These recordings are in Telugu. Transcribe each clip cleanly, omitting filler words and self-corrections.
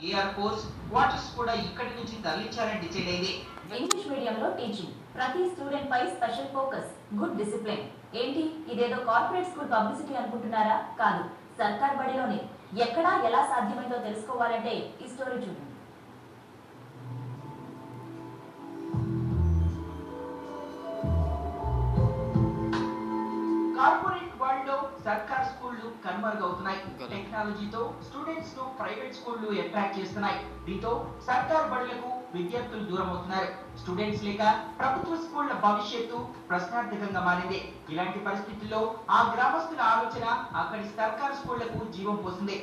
ఏఆర్ ఫోర్స్ క్వార్టర్స్ కూడా ఇక్కడి నుంచి తరలించాలని డిసైడ్ అయింది. ఇంగ్లీష్ మీడియంలో టీచింగ్, ప్రతి స్టూడెంట్ పై స్పెషల్ ఫోకస్, గుడ్ డిసిప్లిన్. ఏంటి ఇదేదో కార్పొరేట్ స్కూల్ పబ్లిసిటీ అనుకుంటున్నారా? కాదు, సర్కార్ బడిలోనే. ఎక్కడా ఎలా సాధ్యమైందో తెలుసుకోవాలంటే ఈ స్టోరీ చూడండి. కార్పొరేట్ వరల్డ్ లో సర్కార్ స్కూళ్లు కనుమరుగవుతున్నాయి. టెక్నాలజీతో స్టూడెంట్స్ ను ప్రైవేట్ స్కూళ్లు అట్రాక్ట్ చేస్తున్నాయి. దీంతో సర్కార్ బడులకు విద్యార్థులు దూరం అవుతున్నారు. స్టూడెంట్స్ లేక ప్రభుత్వ స్కూళ్ల భవిష్యత్తు ప్రశ్నార్థకంగా మారింది. ఇలాంటి పరిస్థితుల్లో ఆ గ్రామస్తుల ఆలోచన అక్కడి సర్కార్ స్కూళ్లకు జీవం పోసింది.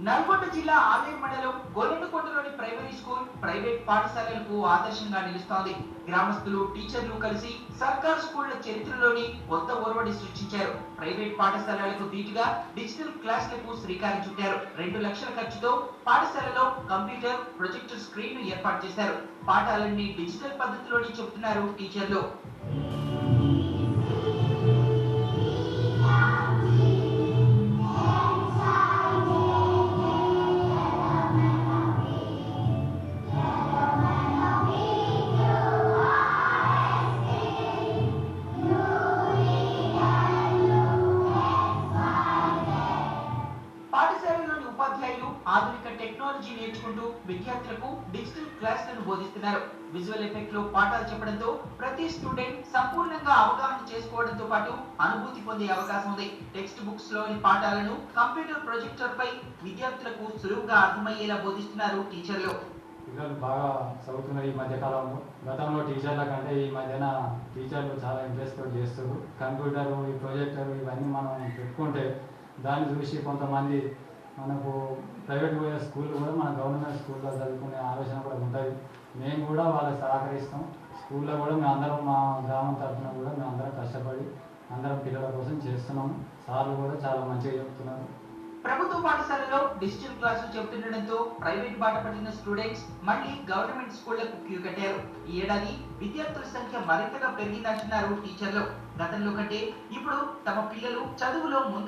నల్గొండ జిల్లా ఆలేరు మండలం గొల్లెండుకొండలోని ప్రైమరీ స్కూల్ ప్రైవేట్ పాఠశాలలకు ఆదర్శంగా నిలుస్తోంది. గ్రామస్తులు, టీచర్లు కలిసి సర్కార్ స్కూళ్ల చరిత్రలోని కొత్త ఒరవడి సృష్టించారు. ప్రైవేట్ పాఠశాలలకు దీటుగా డిజిటల్ క్లాసులకు శ్రీకారం చుట్టారు. 2 లక్షల ఖర్చుతో పాఠశాలలో కంప్యూటర్, ప్రొజెక్టర్ స్క్రీన్ ఏర్పాటు చేశారు. పాఠాలన్నీ డిజిటల్ పద్ధతిలోనే చెబుతున్నారు టీచర్లు. పాఠశాలలోని ఉపాధ్యాయులు ఆధునిక టెక్నాలజీ నేర్చుకుంటూ విద్యార్థులకు డిజిటల్ క్లాసులను బోధిస్తున్నారు. విజువల్ ఎఫెక్ట్ లో పాఠాలు చెప్పడంతో ప్రతి స్టూడెంట్ సంపూర్ణంగా అవగాహన చేసుకోవడంతో పాటు అనుభూతి పొందే అవకాశం ఉంది. టెక్స్ట్ బుక్స్ లోని పాఠాలను కంప్యూటర్ ప్రొజెక్టర్ పై విద్యార్థులకు సులువుగా అర్థమయ్యేలా బోధిస్తున్నారు టీచర్లు. పిల్లలు బాగా చదువుతున్నారు ఈ మధ్య కాలంలో. గతంలో టీచర్ల కంటే ఈ మధ్యన టీచర్లు చాలా ఇంట్రెస్ట్ తోటి చేస్తారు. కంప్యూటర్, ఈ ప్రొజెక్టర్ ఇవన్నీ మనం పెట్టుకుంటే దాన్ని చూసి కొంతమంది మనకు ప్రైవేట్ స్కూల్ కూడా మన గవర్నమెంట్ స్కూల్లో చదువుకునే ఆలోచన కూడా ఉంటుంది. మేము కూడా వాళ్ళకి సహకరిస్తాం. స్కూల్లో కూడా మేము అందరం, మా గ్రామం తరఫున కూడా మేము అందరం కష్టపడి అందరం పిల్లల కోసం చేస్తున్నాము. సార్లు కూడా చాలా మంచిగా చెప్తున్నారు. ప్రభుత్వ పాఠశాలలో డిజిటల్ క్లాసులు చెబుతుండటంతో ప్రైవేట్ బాట పట్టిన స్టూడెంట్స్ మళ్ళీ గవర్నమెంట్ స్కూళ్లకు క్యూ కట్టారు. ఈ ఏడాది విద్యార్థుల సంఖ్య మరింతగా పెరిగిందంటున్నారు టీచర్లు. గతంలో కంటే ఇప్పుడు తమ పిల్లలు చదువులో ముందు